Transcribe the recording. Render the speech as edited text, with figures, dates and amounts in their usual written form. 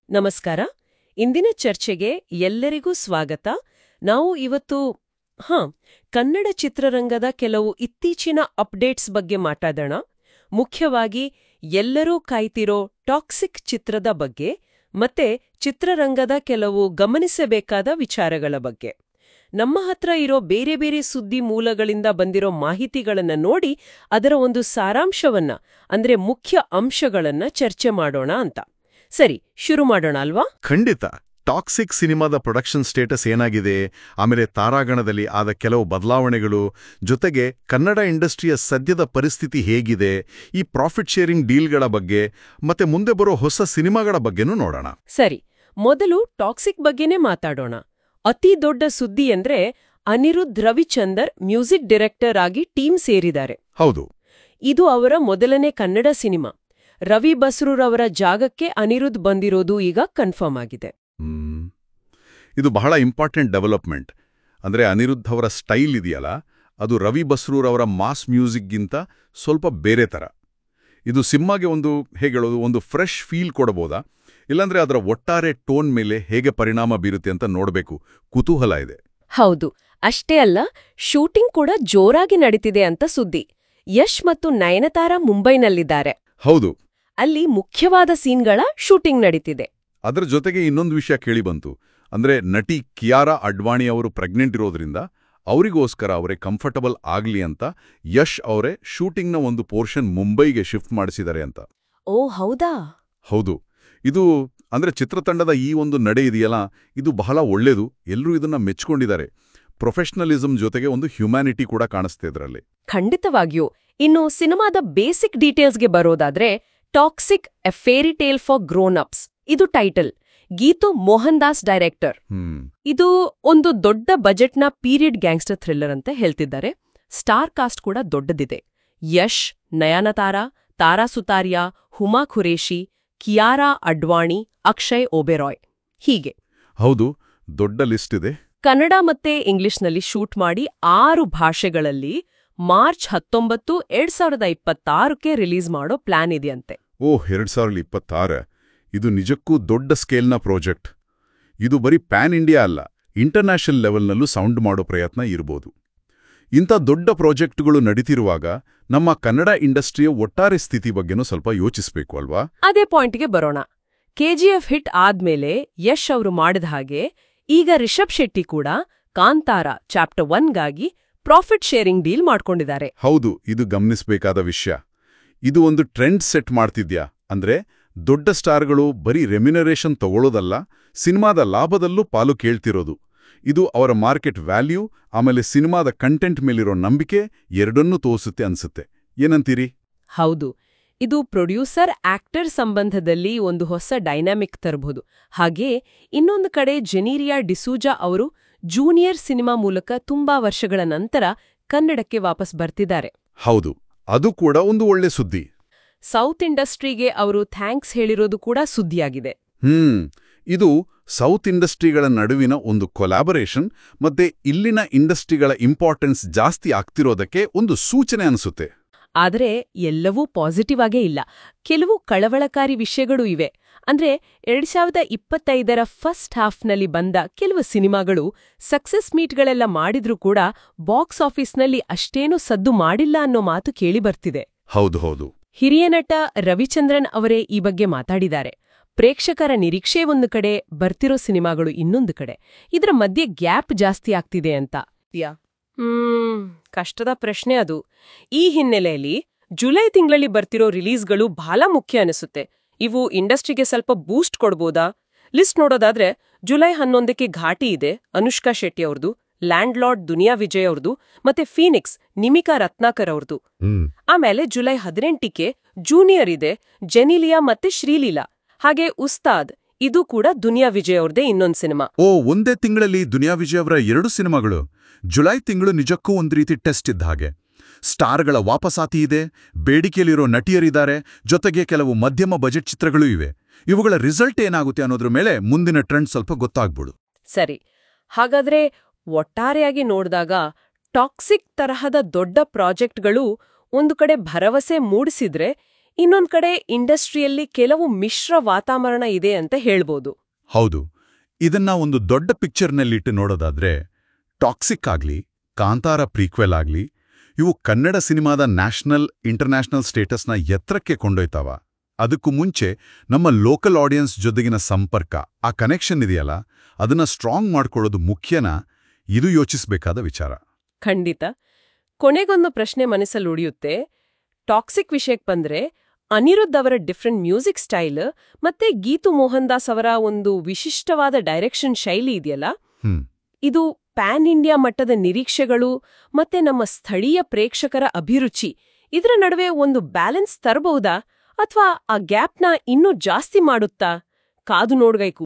ನಮಸ್ಕಾರ. ಇಂದಿನ ಚರ್ಚೆಗೆ ಎಲ್ಲರಿಗೂ ಸ್ವಾಗತ. ನಾವು ಇವತ್ತು ಕನ್ನಡ ಚಿತ್ರರಂಗದ ಕೆಲವು ಇತ್ತೀಚಿನ ಅಪ್ಡೇಟ್ಸ್ ಬಗ್ಗೆ ಮಾತಾಡೋಣ. ಮುಖ್ಯವಾಗಿ ಎಲ್ಲರೂ ಕಾಯ್ತಿರೋ ಟಾಕ್ಸಿಕ್ ಚಿತ್ರದ ಬಗ್ಗೆ ಮತ್ತೆ ಚಿತ್ರರಂಗದ ಕೆಲವು ಗಮನಿಸಬೇಕಾದ ವಿಚಾರಗಳ ಬಗ್ಗೆ. ನಮ್ಮ ಹತ್ರ ಇರೋ ಬೇರೆ ಬೇರೆ ಸುದ್ದಿ ಮೂಲಗಳಿಂದ ಬಂದಿರೋ ಮಾಹಿತಿಗಳನ್ನ ನೋಡಿ ಅದರ ಒಂದು ಸಾರಾಂಶವನ್ನ ಅಂದ್ರೆ ಮುಖ್ಯ ಅಂಶಗಳನ್ನ ಚರ್ಚೆ ಮಾಡೋಣ ಅಂತ. ಸರಿ, ಶುರು ಮಾಡೋಣ ಅಲ್ವಾ? ಖಂಡಿತ. ಟಾಕ್ಸಿಕ್ ಸಿನಿಮಾದ ಪ್ರೊಡಕ್ಷನ್ ಸ್ಟೇಟಸ್ ಏನಾಗಿದೆ, ಆಮೇಲೆ ತಾರಾಗಣದಲ್ಲಿ ಆದ ಕೆಲವು ಬದಲಾವಣೆಗಳು, ಜೊತೆಗೆ ಕನ್ನಡ ಇಂಡಸ್ಟ್ರಿಯ ಸದ್ಯದ ಪರಿಸ್ಥಿತಿ ಹೇಗಿದೆ, ಈ ಪ್ರಾಫಿಟ್ ಶೇರಿಂಗ್ ಡೀಲ್ಗಳ ಬಗ್ಗೆ, ಮತ್ತೆ ಮುಂದೆ ಬರೋ ಹೊಸ ಸಿನಿಮಾಗಳ ಬಗ್ಗೆನೂ ನೋಡೋಣ. ಸರಿ, ಮೊದಲು ಟಾಕ್ಸಿಕ್ ಬಗ್ಗೆನೇ ಮಾತಾಡೋಣ. ಅತಿ ದೊಡ್ಡ ಸುದ್ದಿ ಅಂದ್ರೆ ಅನಿರುದ್ಧ್ ರವಿಚಂದರ್ ಮ್ಯೂಸಿಕ್ ಡೈರೆಕ್ಟರ್ ಆಗಿ ಟೀಮ್ ಸೇರಿದ್ದಾರೆ. ಹೌದು, ಇದು ಅವರ ಮೊದಲನೇ ಕನ್ನಡ ಸಿನಿಮಾ. ರವಿ ಬಸ್ರೂರವರ ಜಾಗಕ್ಕೆ ಅನಿರುದ್ಧ್ ಬಂದಿರೋದು ಈಗ ಕನ್ಫರ್ಮ್ ಆಗಿದೆ. ಇದು ಬಹಳ ಇಂಪಾರ್ಟೆಂಟ್ ಡೆವಲಪ್ಮೆಂಟ್. ಅಂದ್ರೆ ಅನಿರುದ್ಧ್ ಅವರ ಸ್ಟೈಲ್ ಇದೆಯಲ್ಲ, ಅದು ರವಿ ಬಸ್ರೂರವರ ಮಾಸ್ ಮ್ಯೂಸಿಕ್ಗಿಂತ ಸ್ವಲ್ಪ ಬೇರೆ ಥರ. ಇದು ಸಿನಿಮಾಗೆ ಒಂದು ಫ್ರೆಶ್ ಫೀಲ್ ಕೊಡಬಹುದಾ, ಇಲ್ಲಾಂದ್ರೆ ಅದರ ಒಟ್ಟಾರೆ ಟೋನ್ ಮೇಲೆ ಹೇಗೆ ಪರಿಣಾಮ ಬೀರುತ್ತೆ ಅಂತ ನೋಡಬೇಕು. ಕುತೂಹಲ ಇದೆ. ಹೌದು, ಅಷ್ಟೇ ಅಲ್ಲ, ಶೂಟಿಂಗ್ ಕೂಡ ಜೋರಾಗಿ ನಡೀತಿದೆ ಅಂತ ಸುದ್ದಿ. ಯಶ್ ಮತ್ತು ನಯನತಾರಾ ಮುಂಬೈನಲ್ಲಿದ್ದಾರೆ. ಹೌದು, ಅಲ್ಲಿ ಮುಖ್ಯವಾದ ಸೀನ್ಗಳ ಶೂಟಿಂಗ್ ನಡೀತಿದೆ. ಅದರ ಜೊತೆಗೆ ಇನ್ನೊಂದು ವಿಷಯ ಕೇಳಿಬಂತು. ಅಂದ್ರೆ ನಟಿ ಕಿಯಾರಾ ಅಡ್ವಾಣಿ ಅವರು ಪ್ರೆಗ್ನೆಂಟ್ ಇರೋದ್ರಿಂದ ಅವರಿಗೋಸ್ಕರ ಅವರೇ ಕಂಫರ್ಟಬಲ್ ಆಗ್ಲಿ ಅಂತ ಯಶ್ ಅವರೇ ಶೂಟಿಂಗ್ನ ಒಂದು ಪೋರ್ಷನ್ ಮುಂಬೈಗೆ ಶಿಫ್ಟ್ ಮಾಡಿಸಿದ್ದಾರೆ ಅಂತ. ಓ ಹೌದಾ? ಹೌದು. ಇದು ಅಂದ್ರೆ ಚಿತ್ರತಂಡದ ಈ ಒಂದು ನಡೆ ಇದೆಯಲ್ಲ, ಇದು ಬಹಳ ಒಳ್ಳೇದು. ಎಲ್ಲರೂ ಇದನ್ನ ಮೆಚ್ಕೊಂಡಿದ್ದಾರೆ. ಪ್ರೊಫೆಷನಲಿಸಂ ಜೊತೆಗೆ ಒಂದು ಹ್ಯುಮ್ಯಾನಿಟಿ ಕೂಡ ಕಾಣಿಸ್ತಾ ಇದರಲ್ಲಿ. ಖಂಡಿತವಾಗಿಯೂ. ಇನ್ನು ಸಿನಿಮಾದ ಬೇಸಿಕ್ ಡೀಟೇಲ್ಸ್ಗೆ ಬರೋದಾದ್ರೆ, toxic a fairy tale for grown ups ಇದು title. Geetu Mohandas director. ಇದು ಒಂದು ದೊಡ್ಡ ಬಜೆಟ್ನ ಪೀರಿಯಡ್ ಗ್ಯಾಂಗ್ಸ್ಟರ್ ಥ್ರಿಲ್ಲರ್ ಅಂತ ಹೇಳ್ತಿದ್ದಾರೆ. ಸ್ಟಾರ್ ಕಾಸ್ಟ್ ಕೂಡ ದೊಡ್ಡದಿದೆ. ಯಶ್, ನಯನತಾರಾ, ತಾರಾ ಸುತಾರಿಯಾ, ಹುಮಾ ಖುರೇಶಿ, ಕಿಯಾರಾ ಅಡ್ವಾಣಿ, ಅಕ್ಷಯ್ ಓಬೆರಾಯ್, ಹೀಗೆ. ಹೌದು, ದೊಡ್ಡ ಲಿಸ್ಟ್ ಇದೆ. ಕನ್ನಡ ಮತ್ತೆ ಇಂಗ್ಲಿಷ್ನಲ್ಲಿ ಶೂಟ್ ಮಾಡಿ 6 ಭಾಷೆಗಳಲ್ಲಿ ಮಾರ್ಚ್ 19, 2026ಕ್ಕೆ ರಿಲೀಸ್ ಮಾಡೋ ಪ್ಲಾನ್ ಇದೆಯಂತೆ. 2026? ಇದು ನಿಜಕ್ಕೂ ದೊಡ್ಡ ಸ್ಕೇಲ್ನ ಪ್ರಾಜೆಕ್ಟ್. ಇದು ಬರೀ ಪ್ಯಾನ್ ಇಂಡಿಯಾ ಅಲ್ಲ, ಇಂಟರ್ನ್ಯಾಷನಲ್ ಲೆವೆಲ್ನಲ್ಲೂ ಸೌಂಡ್ ಮಾಡೋ ಪ್ರಯತ್ನ ಇರ್ಬೋದು. ಇಂಥ ದೊಡ್ಡ ಪ್ರಾಜೆಕ್ಟ್ಗಳು ನಡೀತಿರುವಾಗ ನಮ್ಮ ಕನ್ನಡ ಇಂಡಸ್ಟ್ರಿಯ ಒಟ್ಟಾರೆ ಸ್ಥಿತಿ ಬಗ್ಗೆನೂ ಸ್ವಲ್ಪ ಯೋಚಿಸ್ಬೇಕು ಅಲ್ವಾ? ಅದೇ ಪಾಯಿಂಟ್ಗೆ ಬರೋಣ. ಕೆಜಿಎಫ್ ಹಿಟ್ ಆದ್ಮೇಲೆ ಯಶ್ ಅವರು ಮಾಡಿದ ಹಾಗೆ ಈಗ ರಿಷಬ್ ಶೆಟ್ಟಿ ಕೂಡ ಕಾಂತಾರ ಚಾಪ್ಟರ್ 1ಗಾಗಿ ಪ್ರಾಫಿಟ್ ಶೇರಿಂಗ್ ಡೀಲ್ ಮಾಡ್ಕೊಂಡಿದ್ದಾರೆ. ಹೌದು, ಇದು ಗಮನಿಸಬೇಕಾದ ವಿಷಯ. ಇದು ಒಂದು ಟ್ರೆಂಡ್ ಸೆಟ್ ಮಾಡ್ತಿದ್ಯಾ? ಅಂದ್ರೆ ದೊಡ್ಡ ಸ್ಟಾರ್ಗಳು ಬರೀ ರೆಮ್ಯುನರೇಷನ್ ತಗೊಳ್ಳೋದಲ್ಲ, ಸಿನಿಮಾದ ಲಾಭದಲ್ಲೂ ಪಾಲು ಕೇಳ್ತಿರೋದು. ಇದು ಅವರ ಮಾರ್ಕೆಟ್ ವ್ಯಾಲ್ಯೂ ಆಮೇಲೆ ಸಿನಿಮಾದ ಕಂಟೆಂಟ್ ಮೇಲಿರೋ ನಂಬಿಕೆ ಎರಡನ್ನೂ ತೋರಿಸುತ್ತೆ ಅನ್ಸುತ್ತೆ. ಏನಂತೀರಿ? ಹೌದು, ಇದು ಪ್ರೊಡ್ಯೂಸರ್ ಆಕ್ಟರ್ ಸಂಬಂಧದಲ್ಲಿ ಒಂದು ಹೊಸ ಡೈನಾಮಿಕ್ ತರಬಹುದು. ಹಾಗೇ ಇನ್ನೊಂದು ಕಡೆ ಜೆನೀರಿಯಾ ಡಿಸೂಜಾ ಅವರು ಜೂನಿಯರ್ ಸಿನಿಮಾ ಮೂಲಕ ತುಂಬಾ ವರ್ಷಗಳ ನಂತರ ಕನ್ನಡಕ್ಕೆ ವಾಪಸ್ ಬರ್ತಿದ್ದಾರೆ. ಹೌದು, ಅದು ಕೂಡ ಒಂದು ಒಳ್ಳೆ ಸುದ್ದಿ. ಸೌತ್ ಇಂಡಸ್ಟ್ರಿಗೆ ಅವರು ಥ್ಯಾಂಕ್ಸ್ ಹೇಳಿರೋದು ಕೂಡ ಸುದ್ದಿಯಾಗಿದೆ. ಇದು ಸೌತ್ ಇಂಡಸ್ಟ್ರಿಗಳ ನಡುವಿನ ಒಂದು ಕೊಲಾಬರೇಷನ್ ಮತ್ತೆ ಇಲ್ಲಿನ ಇಂಡಸ್ಟ್ರಿಗಳ ಇಂಪಾರ್ಟೆನ್ಸ್ ಜಾಸ್ತಿ ಆಗ್ತಿರೋದಕ್ಕೆ ಒಂದು ಸೂಚನೆ ಅನಿಸುತ್ತೆ. ಆದರೆ ಎಲ್ಲವೂ ಪಾಸಿಟಿವ್ ಆಗೇ ಇಲ್ಲ. ಕೆಲವು ಕಳವಳಕಾರಿ ವಿಷಯಗಳೂ ಇವೆ. ಅಂದ್ರೆ 2025ರ ಫಸ್ಟ್ ಹಾಫ್ನಲ್ಲಿ ಬಂದ ಕೆಲವು ಸಿನಿಮಾಗಳು ಸಕ್ಸಸ್ ಮೀಟ್ಗಳೆಲ್ಲ ಮಾಡಿದ್ರೂ ಕೂಡ ಬಾಕ್ಸ್ ಆಫೀಸ್ನಲ್ಲಿ ಅಷ್ಟೇನೂ ಸದ್ದು ಮಾಡಿಲ್ಲ ಅನ್ನೋ ಮಾತು ಕೇಳಿಬರ್ತಿದೆ. ಹೌದು. ಹಿರಿಯ ನಟ ರವಿಚಂದ್ರನ್ ಅವರೇ ಈ ಬಗ್ಗೆ ಮಾತಾಡಿದ್ದಾರೆ. ಪ್ರೇಕ್ಷಕರ ನಿರೀಕ್ಷೆ ಒಂದು ಕಡೆ, ಬರ್ತಿರೋ ಸಿನಿಮಾಗಳು ಇನ್ನೊಂದು ಕಡೆ. ಇದರ ಮಧ್ಯೆ ಗ್ಯಾಪ್ ಜಾಸ್ತಿ ಆಗ್ತಿದೆ ಅಂತ. ಕಷ್ಟದ ಪ್ರಶ್ನೆ ಅದು. ಈ ಹಿನ್ನೆಲೆಯಲ್ಲಿ ಜುಲೈ ತಿಂಗಳಲ್ಲಿ ಬರ್ತಿರೋ ರಿಲೀಸ್ಗಳು ಬಹಳ ಮುಖ್ಯ ಅನಿಸುತ್ತೆ. ಇವು ಇಂಡಸ್ಟ್ರಿಗೆ ಸ್ವಲ್ಪ ಬೂಸ್ಟ್ ಕೊಡ್ಬೋದಾ? ಲಿಸ್ಟ್ ನೋಡೋದಾದ್ರೆ ಜುಲೈ 11ಕ್ಕೆ ಘಾಟಿ ಇದೆ, ಅನುಷ್ಕಾ ಶೆಟ್ಟಿ ಅವ್ರದ್ದು, ಲ್ಯಾಂಡ್ ಲಾರ್ಡ್ ದುನಿಯಾ ವಿಜಯ್ ಅವ್ರದ್ದು, ಮತ್ತೆ ಫೀನಿಕ್ಸ್ ನಿಮಿಕಾ ರತ್ನಾಕರ್ ಅವ್ರದ್ದು. ಆಮೇಲೆ ಜುಲೈ 18ಕ್ಕೆ ಜೂನಿಯರ್ ಇದೆ, ಜೆನಿಲಿಯಾ ಮತ್ತೆ ಶ್ರೀಲೀಲಾ. ಹಾಗೆ ಉಸ್ತಾದ್, ಇದು ಕೂಡ ದುನಿಯಾ ವಿಜಯ್ ಅವ್ರದೇ ಇನ್ನೊಂದು ಸಿನಿಮಾ. ಒಂದೇ ತಿಂಗಳಲ್ಲಿ ದುನಿಯಾ ವಿಜಯ್ ಅವರ 2 ಸಿನಿಮಾಗಳು. ಜುಲೈ ತಿಂಗಳು ನಿಜಕ್ಕೂ ಒಂದು ರೀತಿ ಟೆಸ್ಟ್ ಇದ್ದ ಹಾಗೆ. ಸ್ಟಾರ್ಗಳ ವಾಪಸಾತಿ ಇದೆ, ಬೇಡಿಕೆಯಲ್ಲಿರೋ ನಟಿಯರಿದ್ದಾರೆ, ಜೊತೆಗೆ ಕೆಲವು ಮಧ್ಯಮ ಬಜೆಟ್ ಚಿತ್ರಗಳೂ ಇವೆ. ಇವುಗಳ ರಿಸಲ್ಟ್ ಏನಾಗುತ್ತೆ ಅನ್ನೋದ್ರ ಮೇಲೆ ಮುಂದಿನ ಟ್ರೆಂಡ್ ಸ್ವಲ್ಪ ಗೊತ್ತಾಗ್ಬಿಡು. ಸರಿ, ಹಾಗಾದ್ರೆ ಒಟ್ಟಾರೆಯಾಗಿ ನೋಡಿದಾಗ ಟಾಕ್ಸಿಕ್ ತರಹದ ದೊಡ್ಡ ಪ್ರಾಜೆಕ್ಟ್ಗಳು ಒಂದು ಕಡೆ ಭರವಸೆ ಮೂಡಿಸಿದ್ರೆ, ಇನ್ನೊಂದ್ ಕಡೆ ಇಂಡಸ್ಟ್ರಿಯಲ್ಲಿ ಕೆಲವು ಮಿಶ್ರ ವಾತಾವರಣ ಇದೆ ಅಂತ ಹೇಳ್ಬೋದು. ಹೌದು. ಇದನ್ನ ಒಂದು ದೊಡ್ಡ ಪಿಕ್ಚರ್ನಲ್ಲಿಟ್ಟು ನೋಡೋದಾದ್ರೆ ಟಾಕ್ಸಿಕ್ ಆಗ್ಲಿ, ಕಾಂತಾರ ಪ್ರೀಕ್ವೆಲ್ ಆಗ್ಲಿ, ಇವು ಕನ್ನಡ ಸಿನಿಮಾದ ನ್ಯಾಷನಲ್ ಇಂಟರ್ನ್ಯಾಷನಲ್ ಸ್ಟೇಟಸ್ನ ಎತ್ತರಕ್ಕೆ ಕೊಂಡೊಯ್ತಾವ. ಅದಕ್ಕೂ ಮುಂಚೆ ನಮ್ಮ ಲೋಕಲ್ ಆಡಿಯನ್ಸ್ ಜೊತೆಗಿನ ಸಂಪರ್ಕ, ಆ ಕನೆಕ್ಷನ್ ಇದೆಯಲ್ಲ, ಅದನ್ನ ಸ್ಟ್ರಾಂಗ್ ಮಾಡ್ಕೊಳ್ಳೋದು ಮುಖ್ಯನಾ? ಇದು ಯೋಚಿಸಬೇಕಾದ ವಿಚಾರ. ಖಂಡಿತ. ಕೊನೆಗೊಂದು ಪ್ರಶ್ನೆ ಮನಸ್ಸಲ್ಲಿ ಉಳಿಯುತ್ತೆ. ಟಾಕ್ಸಿಕ್ ವಿಷಯಕ್ಕೆ ಬಂದ್ರೆ ಅನಿರುದ್ಧ್ ಅವರ ಡಿಫ್ರೆಂಟ್ ಮ್ಯೂಸಿಕ್ ಸ್ಟೈಲ್ ಮತ್ತೆ ಗೀತು ಮೋಹನ್ ದಾಸ್ ಅವರ ಒಂದು ವಿಶಿಷ್ಟವಾದ ಡೈರೆಕ್ಷನ್ ಶೈಲಿ ಇದೆಯಲ್ಲ, ಇದು ಪ್ಯಾನ್ ಇಂಡಿಯಾ ಮಟ್ಟದ ನಿರೀಕ್ಷೆಗಳು ಮತ್ತೆ ನಮ್ಮ ಸ್ಥಳೀಯ ಪ್ರೇಕ್ಷಕರ ಅಭಿರುಚಿ ಇದರ ನಡುವೆ ಒಂದು ಬ್ಯಾಲೆನ್ಸ್ ತರಬಹುದಾ ಅಥವಾ ಆ ಗ್ಯಾಪ್ನ ಇನ್ನೂ ಜಾಸ್ತಿ ಮಾಡುತ್ತಾ? ಕಾದು ನೋಡ್ಬೇಕು.